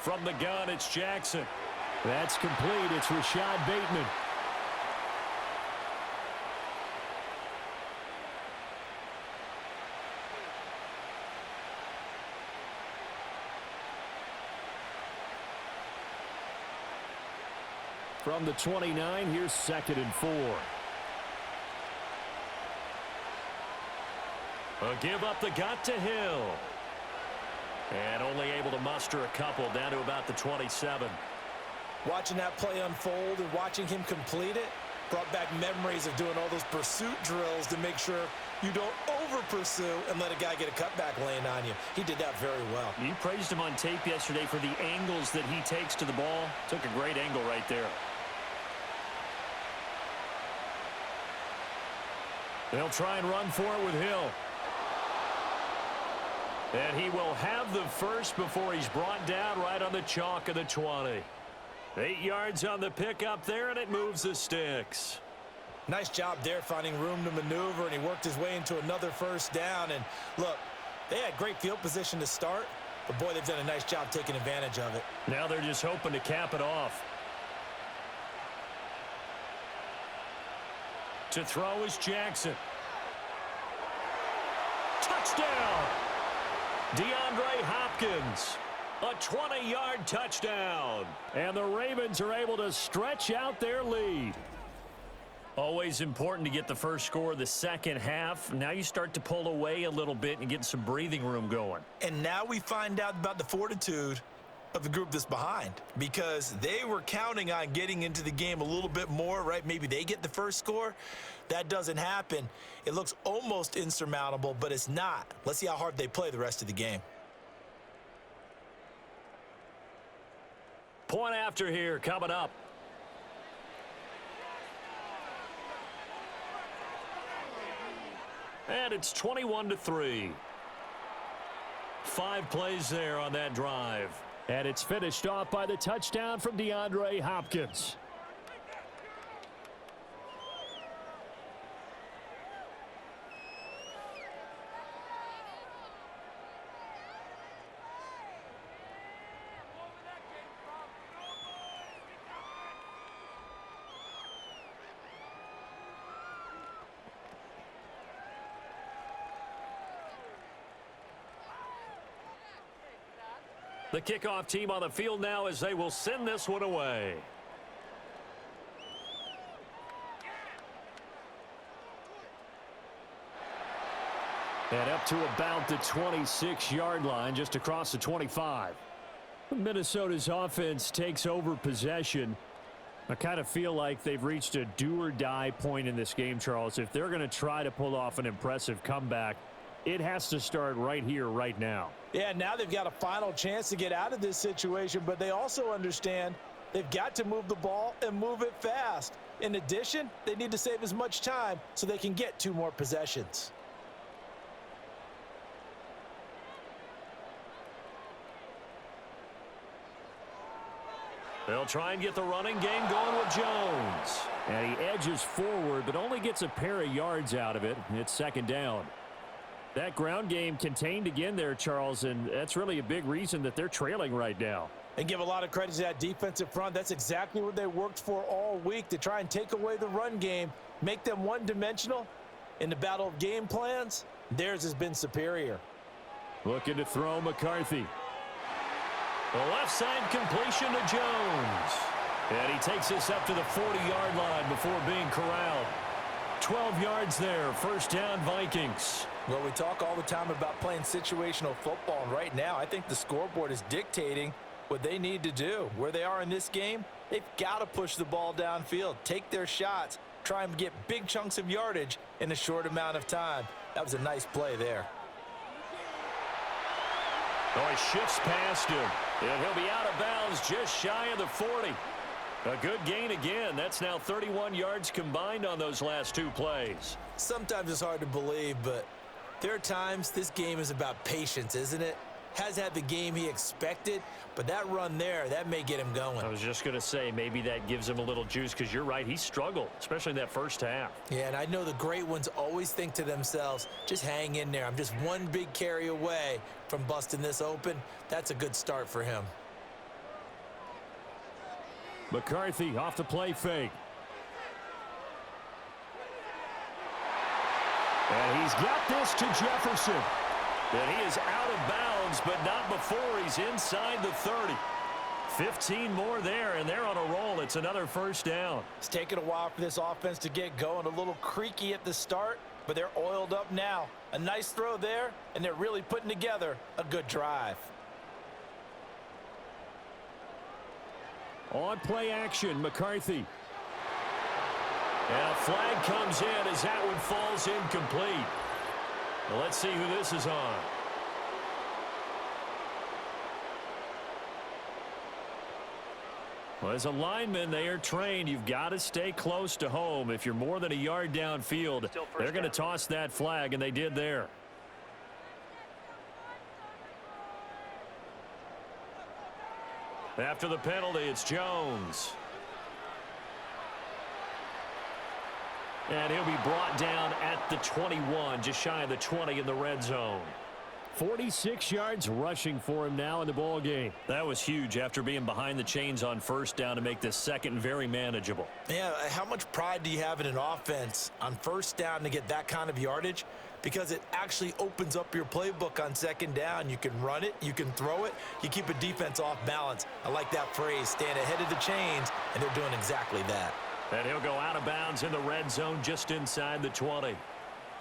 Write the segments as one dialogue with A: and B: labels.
A: From the gun, it's Jackson.
B: That's complete. It's Rashad Bateman. From the 29, here's 2nd and 4.
A: A give up the gut to Hill. And only able to muster a couple down to about the 27.
C: Watching that play unfold and watching him complete it brought back memories of doing all those pursuit drills to make sure you don't over-pursue and let a guy get a cutback lane on you. He did that very well.
A: You praised him on tape yesterday for the angles that he takes to the ball. Took a great angle right there. They'll try and run for it with Hill. And he will have the first before he's brought down right on the chalk of the 20. 8 yards on the pickup there, and it moves the sticks.
C: Nice job there finding room to maneuver, and he worked his way into another first down. And look, they had great field position to start, but boy, they've done a nice job taking advantage of it.
A: Now they're just hoping to cap it off. To throw is Jackson. Touchdown! DeAndre Hopkins. A 20-yard touchdown. And the Ravens are able to stretch out their lead. Always important to get the first score of the second half. Now you start to pull away a little bit and get some breathing room going.
C: And now we find out about the fortitude of the group that's behind, because they were counting on getting into the game a little bit more, right? Maybe they get the first score. That doesn't happen. It looks almost insurmountable, but it's not. Let's see how hard they play the rest of the game.
A: Point after here coming up. And it's 21-3. 5 plays there on that drive.
B: And it's finished off by the touchdown from DeAndre Hopkins.
A: The kickoff team on the field now as they will send this one away.
B: And up to about the 26-yard line, just across the 25. Minnesota's offense takes over possession. I kind of feel like they've reached a do-or-die point in this game, Charles. If they're going to try to pull off an impressive comeback, it has to start right here, right now.
C: Yeah, now they've got a final chance to get out of this situation, but they also understand they've got to move the ball and move it fast. In addition, they need to save as much time so they can get 2 more possessions.
A: They'll try and get the running game going with Jones.
B: And he edges forward, but only gets a pair of yards out of it. It's 2nd down. That ground game contained again there, Charles, and that's really a big reason that they're trailing right now.
C: And give a lot of credit to that defensive front. That's exactly what they worked for all week, to try and take away the run game, make them one-dimensional. In the battle of game plans, theirs has been superior.
B: Looking to throw McCarthy.
A: The left side completion to Jones. And he takes this up to the 40-yard line before being corralled. 12 yards there, 1st down Vikings.
C: Well, we talk all the time about playing situational football, and right now I think the scoreboard is dictating what they need to do. Where they are in this game, they've got to push the ball downfield, take their shots, try and get big chunks of yardage in a short amount of time. That was a nice play there.
A: Oh, he shifts past him, and he'll be out of bounds just shy of the 40. A good gain again. That's now 31 yards combined on those last 2 plays.
C: Sometimes it's hard to believe, but there are times this game is about patience, isn't it? Has had the game he expected, but that run there, that may get him going.
A: I was just going to say, maybe that gives him a little juice, because you're right, he struggled, especially in that first half.
C: Yeah, and I know the great ones always think to themselves, just hang in there. I'm just one big carry away from busting this open. That's a good start for him.
B: McCarthy off the play fake. And he's got this to Jefferson. And he is out of bounds, but not before he's inside the 30. 15 more there, and they're on a roll. It's another first down.
C: It's taken a while for this offense to get going. A little creaky at the start, but they're oiled up now. A nice throw there, and they're really putting together a good drive.
B: On play action, McCarthy. And a flag comes in as that one falls incomplete. Well, let's see who this is on. Well, as a lineman, they are trained. You've got to stay close to home. If you're more than a yard downfield, they're going to toss that flag, and they did there. After the penalty, it's Jones. And he'll be brought down at the 21, just shy of the 20 in the red zone. 46 yards rushing for him now in the ball game. That was huge after being behind the chains on first down to make this second very manageable.
C: Yeah, how much pride do you have in an offense on first down to get that kind of yardage? Because it actually opens up your playbook on second down. You can run it, you can throw it, you keep a defense off balance. I like that phrase, staying ahead of the chains, and they're doing exactly that.
B: And he'll go out of bounds in the red zone just inside the 20.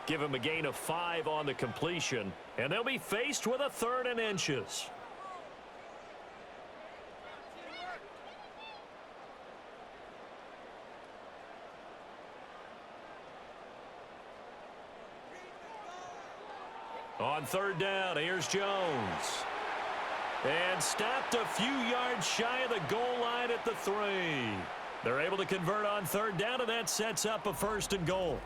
B: Give him a gain of 5 on the completion, and they'll be faced with a 3rd and inches. On 3rd down, here's Jones. And stopped a few yards shy of the goal line at the 3. They're able to convert on 3rd down, and that sets up a 1st and goal.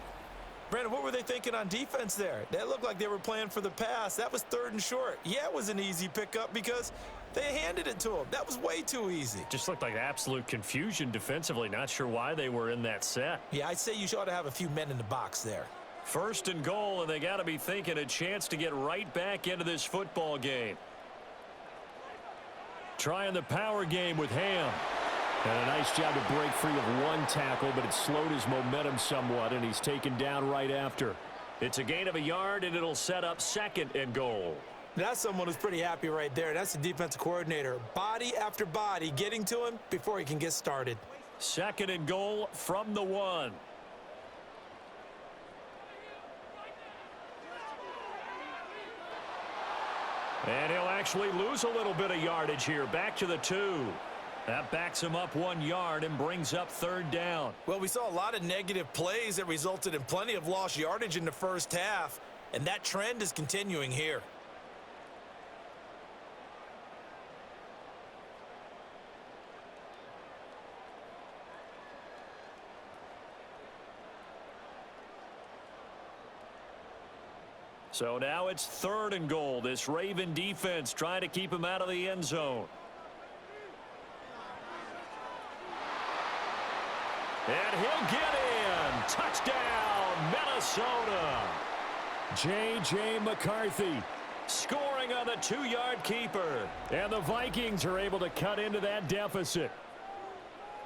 C: Brandon, what were they thinking on defense there? That looked like they were playing for the pass. That was 3rd and short. Yeah, it was an easy pickup because they handed it to him. That was way too easy.
B: Just looked like absolute confusion defensively. Not sure why they were in that set.
C: Yeah, I'd say you ought to have a few men in the box there.
B: 1st and goal, and they got to be thinking a chance to get right back into this football game. Trying the power game with Ham. And a nice job to break free of one tackle, but it slowed his momentum somewhat, and he's taken down right after. It's a gain of a yard, and it'll set up 2nd and goal.
C: That's someone who's pretty happy right there. That's the defensive coordinator. Body after body getting to him before he can get started.
B: 2nd and goal from the 1. And he'll actually lose a little bit of yardage here. Back to the 2. That backs him up 1 yard and brings up 3rd down.
C: Well, we saw a lot of negative plays that resulted in plenty of lost yardage in the first half, and that trend is continuing here.
B: So now it's 3rd and goal. This Raven defense trying to keep him out of the end zone. And he'll get in. Touchdown, Minnesota. J.J. McCarthy scoring on the 2-yard keeper. And the Vikings are able to cut into that deficit.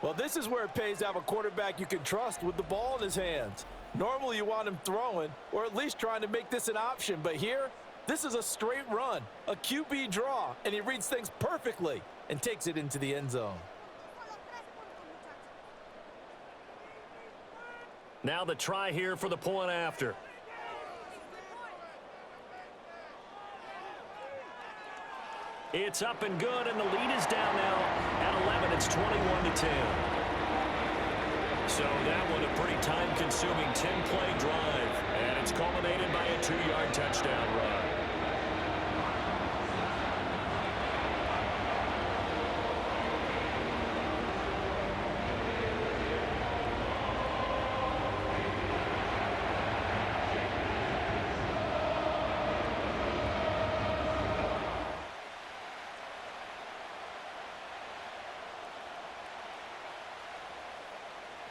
C: Well, this is where it pays to have a quarterback you can trust with the ball in his hands. Normally you want him throwing or at least trying to make this an option. But here, this is a straight run, a QB draw, and he reads things perfectly and takes it into the end zone.
B: Now the try here for the point after. It's up and good, and the lead is down now at 11. It's 21-10. So that one a pretty time-consuming 10-play drive, and it's culminated by a 2-yard touchdown run.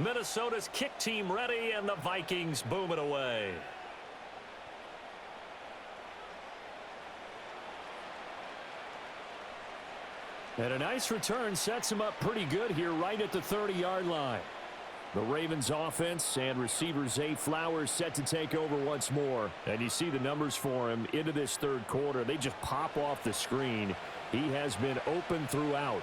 B: Minnesota's kick team ready, and the Vikings boom it away. And a nice return sets him up pretty good here right at the 30-yard line. The Ravens offense and receiver Zay Flowers set to take over once more. And you see the numbers for him into this third quarter. They just pop off the screen. He has been open throughout.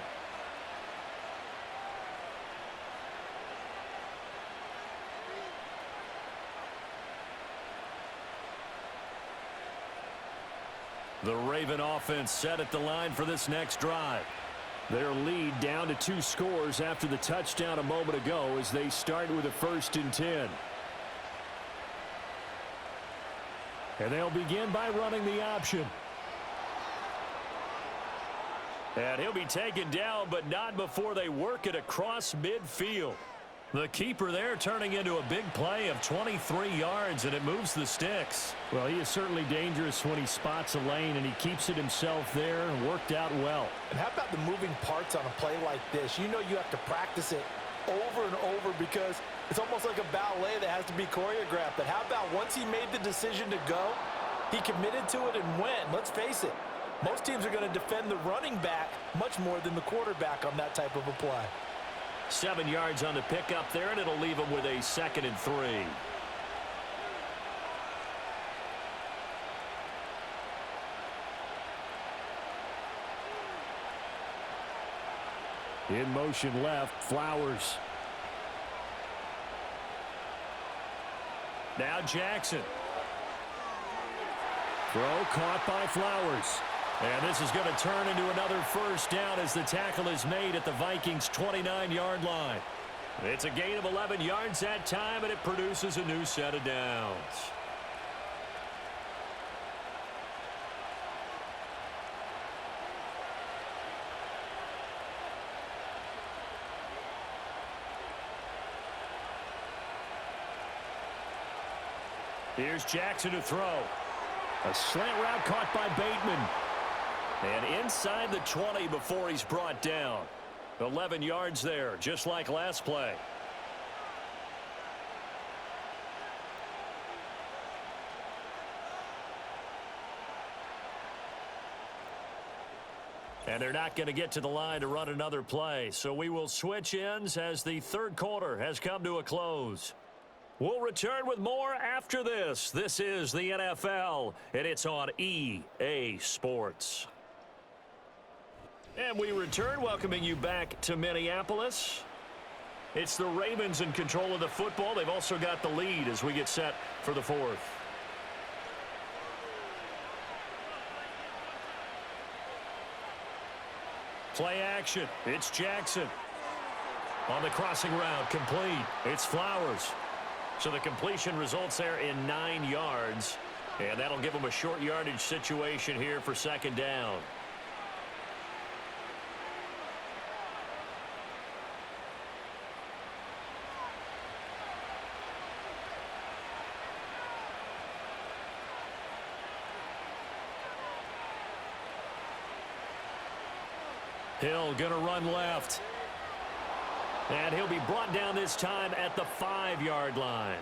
B: The Raven offense set at the line for this next drive. Their lead down to 2 scores after the touchdown a moment ago as they start with a 1st and 10. And they'll begin by running the option. And he'll be taken down, but not before they work it across midfield. The keeper there turning into a big play of 23 yards, and it moves the sticks. Well, he is certainly dangerous when he spots a lane, and he keeps it himself there and worked out well.
C: And how about the moving parts on a play like this? You know you have to practice it over and over because it's almost like a ballet that has to be choreographed. But how about once he made the decision to go, he committed to it and went. Let's face it, most teams are going to defend the running back much more than the quarterback on that type of a play.
B: 7 yards on the pickup there, and it'll leave him with a 2nd and 3. In motion left, Flowers. Now Jackson. Throw caught by Flowers. And this is going to turn into another 1st down as the tackle is made at the Vikings' 29-yard line. It's a gain of 11 yards that time, and it produces a new set of downs. Here's Jackson to throw. A slant route caught by Bateman. And inside the 20 before he's brought down. 11 yards there, just like last play. And they're not going to get to the line to run another play. So we will switch ends as the third quarter has come to a close. We'll return with more after this. This is the NFL, and it's on EA Sports. And we return, welcoming you back to Minneapolis. It's the Ravens in control of the football. They've also got the lead as we get set for the 4th. Play action. It's Jackson. On the crossing route, complete. It's Flowers. So the completion results there in 9 yards. And that'll give them a short yardage situation here for 2nd down. Hill gonna run left. And he'll be brought down this time at the 5-yard line.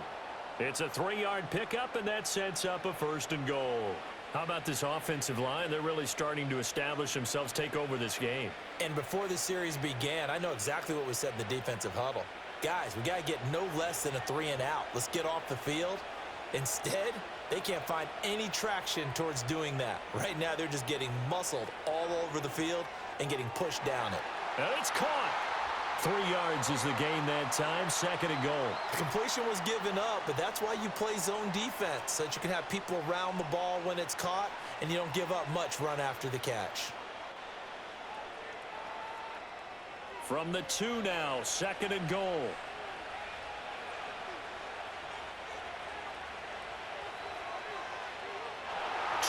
B: It's a 3-yard pickup, and that sets up a 1st and goal. How about this offensive line? They're really starting to establish themselves, take over this game.
C: And before the series began, I know exactly what was said in the defensive huddle. Guys, we got to get no less than a 3 and out. Let's get off the field. Instead, they can't find any traction towards doing that. Right now, they're just getting muscled all over the field and getting pushed down it.
B: And it's caught. 3 yards is the gain that time, 2nd and goal.
C: The completion was given up, but that's why you play zone defense, so that you can have people around the ball when it's caught, and you don't give up much run after the catch.
B: From the 2 now, 2nd and goal.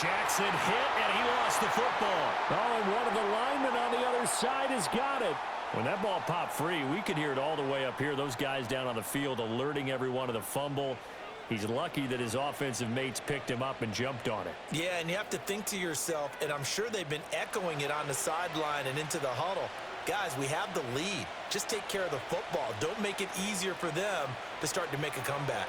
B: Jackson hit, and he lost the football. Oh, and one of the linemen on the other side has got it. When that ball popped free, we could hear it all the way up here. Those guys down on the field alerting everyone of the fumble. He's lucky that his offensive mates picked him up and jumped on it.
C: Yeah, and you have to think to yourself, and I'm sure they've been echoing it on the sideline and into the huddle. Guys, we have the lead. Just take care of the football. Don't make it easier for them to start to make a comeback.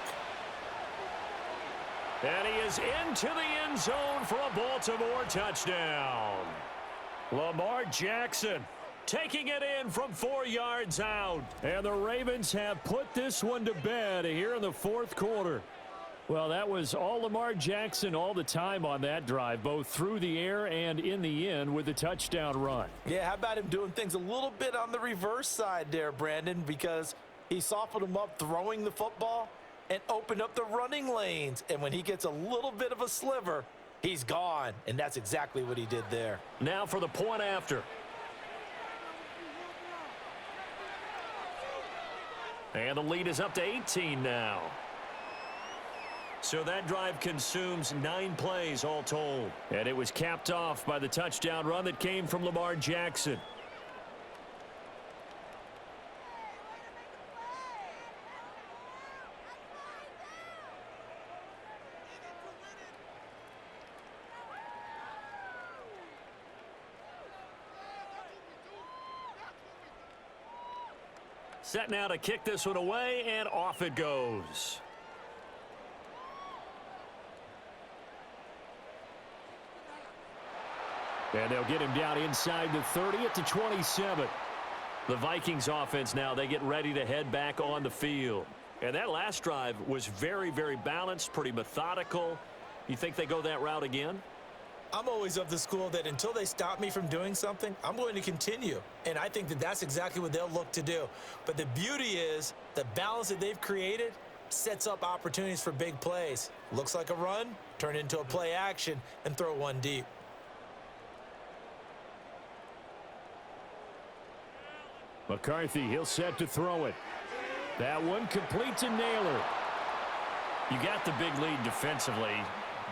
B: And he is into the end zone for a Baltimore touchdown. Lamar Jackson
A: taking it in from 4 yards out.
B: And the Ravens have put this one to bed here in the fourth quarter. Well, that was all Lamar Jackson all the time on that drive, both through the air and in the end with a touchdown run.
C: Yeah, how about him doing things a little bit on the reverse side there, Brandon, because he softened him up throwing the football and opened up the running lanes. And when he gets a little bit of a sliver, he's gone. And that's exactly what he did there.
A: Now for the point after. And the lead is up to 18 now. So that drive consumes 9 plays all told.
B: And it was capped off by the touchdown run that came from Lamar Jackson.
A: Set now to kick this one away, and off it goes.
B: And they'll get him down inside the 30 at the 27.
A: The Vikings offense now, they get ready to head back on the field. And that last drive was very, very balanced, pretty methodical. You think they go that route again?
C: I'm always of the school that until they stop me from doing something, I'm going to continue. And I think that that's exactly what they'll look to do. But the beauty is the balance that they've created sets up opportunities for big plays. Looks like a run, turn into a play action, and throw one deep.
B: McCarthy, he'll set to throw it. That one complete to Naylor.
A: You got the big lead defensively.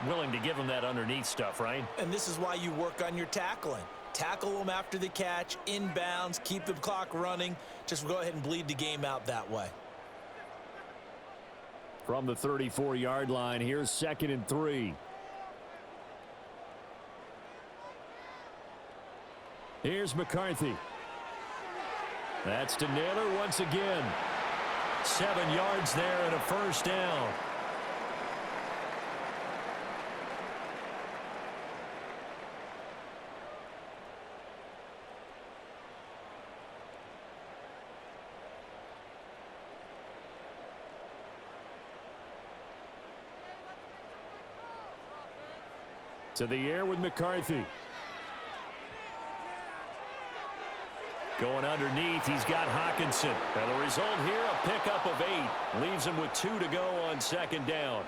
A: Willing to give him that underneath stuff, right?
C: And this is why you work on your tackling. Tackle them after the catch, inbounds, keep the clock running. Just go ahead and bleed the game out that way.
B: From the 34-yard line, here's 2nd and 3. Here's McCarthy. That's to Naylor once again.
A: 7 yards there and a first down.
B: To the air with McCarthy.
A: Going underneath, he's got Hawkinson. And the result here, a pickup of 8. Leaves him with 2 to go on 2nd down.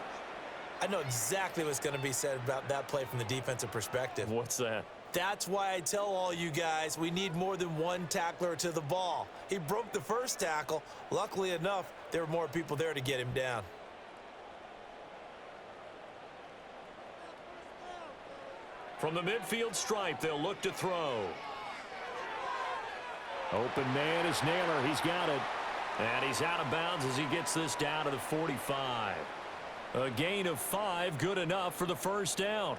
C: I know exactly what's going to be said about that play from the defensive perspective.
A: What's that?
C: That's why I tell all you guys we need more than one tackler to the ball. He broke the first tackle. Luckily enough, there were more people there to get him down.
A: From the midfield stripe, they'll look to throw.
B: Open man is Naylor. He's got it.
A: And he's out of bounds as he gets this down to the 45. A gain of 5, good enough for the first down.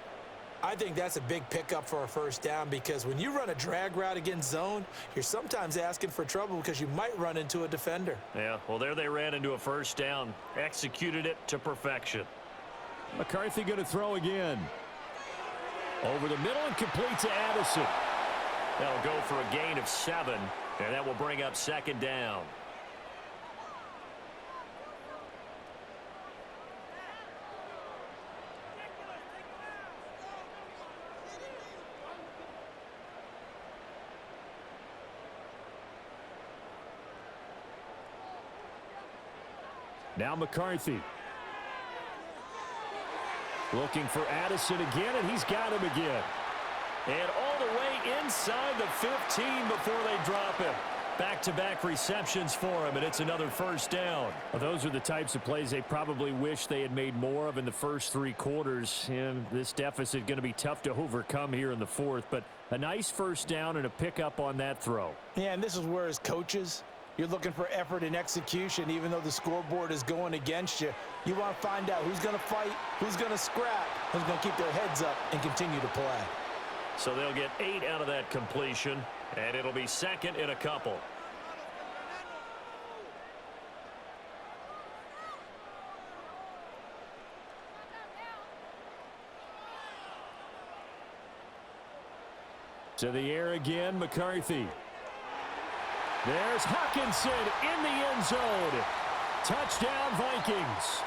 C: I think that's a big pickup for a first down because when you run a drag route against zone, you're sometimes asking for trouble because you might run into a defender.
A: Yeah, well, there they ran into a first down. Executed it to perfection.
B: McCarthy going to throw again. Over the middle and complete to Addison.
A: That'll go for a gain of 7, and that will bring up 2nd down.
B: Now McCarthy. Looking for Addison again, and he's got him again.
A: And all the way inside the 15 before they drop him. Back-to-back receptions for him, and it's another first down.
B: Well, those are the types of plays they probably wish they had made more of in the first 3 quarters. And this deficit going to be tough to overcome here in the fourth. But a nice first down and a pickup on that throw.
C: Yeah, and this is where as coaches, you're looking for effort and execution, even though the scoreboard is going against you. You want to find out who's going to fight, who's going to scrap, who's going to keep their heads up and continue to play.
A: So they'll get 8 out of that completion, and it'll be 2nd and a couple.
B: To the air again, McCarthy. There's Hawkinson in the end zone. Touchdown, Vikings.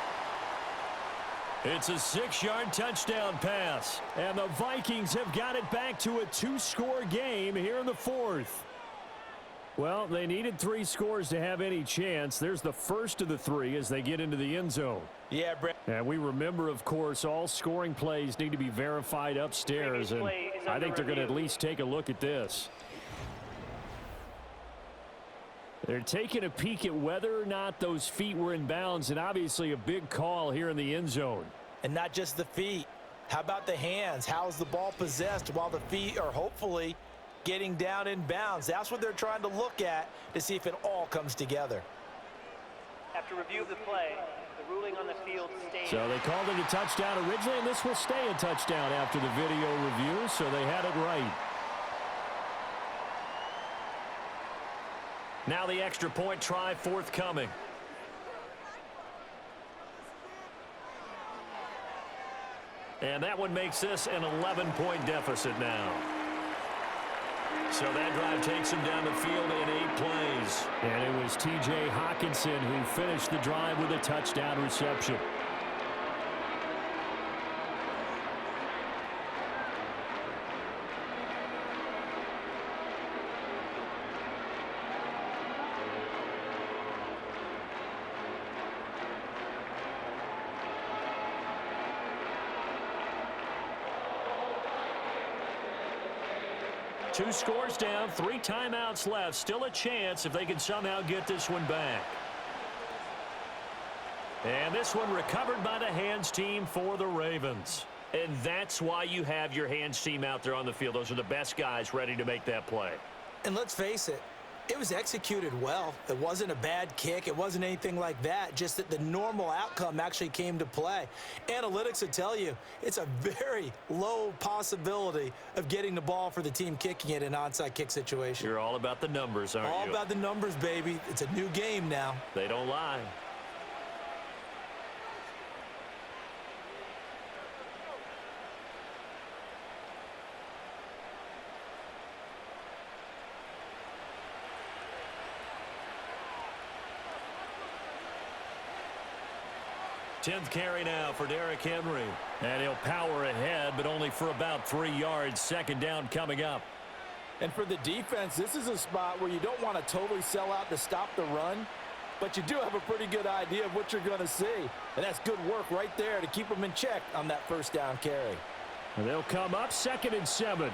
B: It's a 6-yard touchdown pass, and the Vikings have got it back to a 2-score game here in the 4th. Well, they needed 3 scores to have any chance. There's the first of the 3 as they get into the end zone.
C: Yeah, Brett.
B: And we remember, of course, all scoring plays need to be verified upstairs, and I think they're going to at least take a look at this. They're taking a peek at whether or not those feet were in bounds, and obviously a big call here in the end zone.
C: And not just the feet. How about the hands? How's the ball possessed while the feet are hopefully getting down in bounds? That's what they're trying to look at to see if it all comes together.
D: After review of the play, the ruling on the field stays.
B: So they called it a touchdown originally, and this will stay a touchdown after the video review, so they had it right. Now the extra point try forthcoming. And that one makes this an 11-point deficit now. So that drive takes him down the field in 8 plays. And it was T.J. Hawkinson who finished the drive with a touchdown reception. Two scores down, 3 timeouts left. Still a chance if they can somehow get this one back. And this one recovered by the hands team for the Ravens. And that's why you have your hands team out there on the field. Those are the best guys ready to make that play.
C: And let's face it, it was executed well. It wasn't a bad kick. It wasn't anything like that. Just that the normal outcome actually came to play. Analytics would tell you it's a very low possibility of getting the ball for the team kicking it in an onside kick situation.
B: You're all about the numbers, aren't you?
C: All about the numbers, baby. It's a new game now.
B: They don't lie. Tenth carry now for Derrick Henry. And he'll power ahead, but only for about 3 yards. Second down coming up.
C: And for the defense, this is a spot where you don't want to totally sell out to stop the run, but you do have a pretty good idea of what you're going to see. And that's good work right there to keep them in check on that first down carry.
B: And they'll come up 2nd and 7.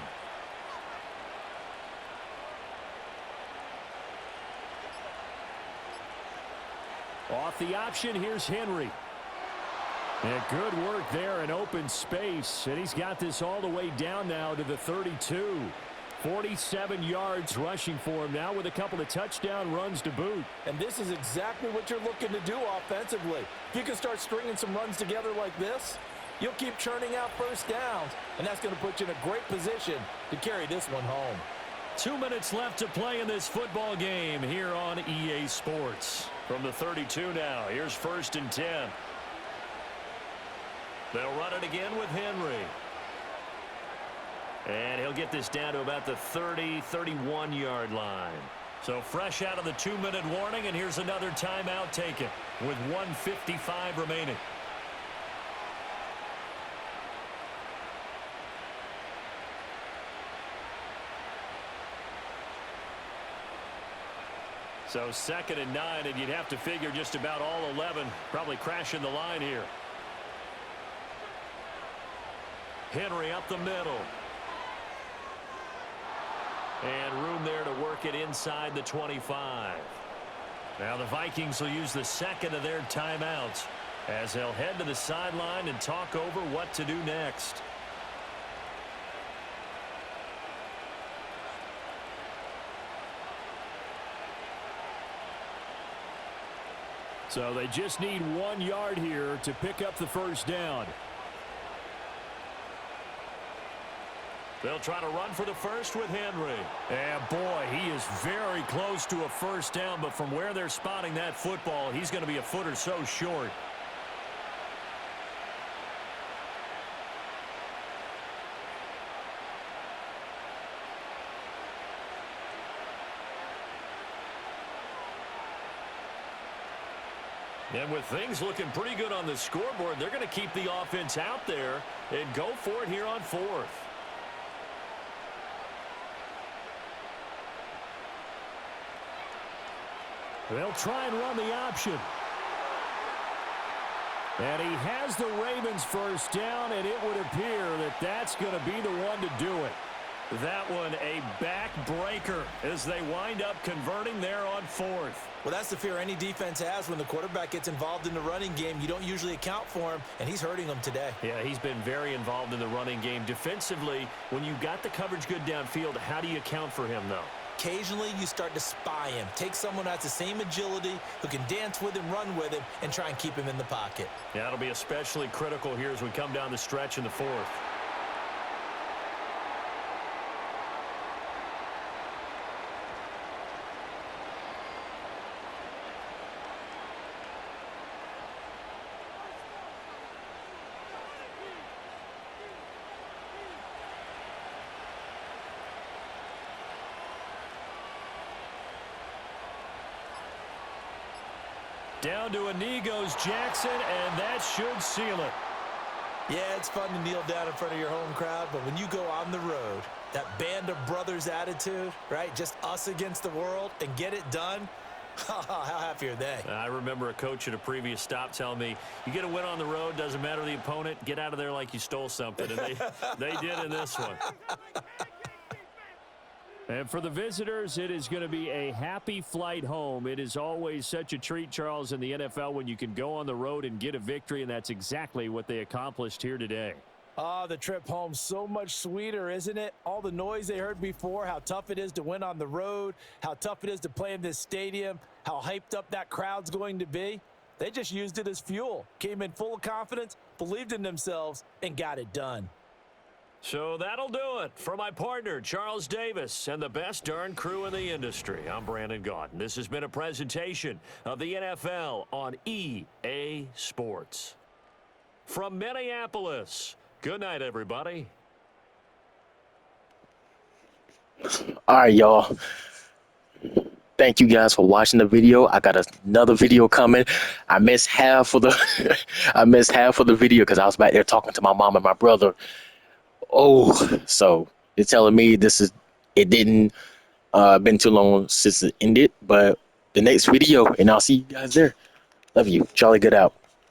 B: Off the option, here's Henry. And good work there in open space. And he's got this all the way down now to the 32. 47 yards rushing for him now with a couple of touchdown runs to boot.
C: And this is exactly what you're looking to do offensively. If you can start stringing some runs together like this, you'll keep churning out first downs. And that's going to put you in a great position to carry this one home.
B: 2 minutes left to play in this football game here on EA Sports. From the 32 now, here's 1st and 10. They'll run it again with Henry. And he'll get this down to about the 30, 31-yard line. So fresh out of the 2-minute warning, and here's another timeout taken with 1:55 remaining. So 2nd and 9, and you'd have to figure just about all 11 probably crashing the line here. Henry up the middle. And room there to work it inside the 25. Now the Vikings will use the 2nd of their timeouts as they'll head to the sideline and talk over what to do next. So they just need 1 yard here to pick up the first down. They'll try to run for the first with Henry. And boy, he is very close to a first down, but from where they're spotting that football, he's going to be a foot or so short.
A: And with things looking pretty good on the scoreboard, they're going to keep the offense out there and go for it here on fourth.
B: They'll try and run the option. And he has the Ravens first down, and it would appear that that's going to be the one to do it.
A: That one a backbreaker as they wind up converting there on fourth.
C: Well, that's the fear any defense has when the quarterback gets involved in the running game. You don't usually account for him, and he's hurting them today.
A: Yeah, he's been very involved in the running game. Defensively, when you got the coverage good downfield, how do you account for him, though?
C: Occasionally, you start to spy him. Take someone who has the same agility, who can dance with him, run with him, and try and keep him in the pocket.
A: Yeah, that'll be especially critical here as we come down the stretch in the fourth.
B: Down to a knee goes Jackson, and that should seal it.
C: Yeah, it's fun to kneel down in front of your home crowd, but when you go on the road, that band of brothers attitude, right? Just us against the world and get it done. How happy are they?
A: I remember a coach at a previous stop telling me, you get a win on the road, doesn't matter the opponent, get out of there like you stole something. And they did in this one.
B: And for the visitors, it is going to be a happy flight home. It is always such a treat, Charles, in the NFL when you can go on the road and get a victory, and that's exactly what they accomplished here today.
C: Oh, the trip home, so much sweeter, isn't it? All the noise they heard before, how tough it is to win on the road, how tough it is to play in this stadium, how hyped up that crowd's going to be. They just used it as fuel, came in full of confidence, believed in themselves, and got it done.
A: So that'll do it for my partner, Charles Davis, and the best darn crew in the industry. I'm Brandon Gaudin. This has been a presentation of the NFL on EA Sports. From Minneapolis, good night, everybody.
E: All right, y'all. Thank you guys for watching the video. I got another video coming. I missed half of the video because I was back there talking to my mom and my brother. Oh, so they're telling me it didn't been too long since it ended, but the next video, and I'll see you guys there. Love you. Charlie, good out.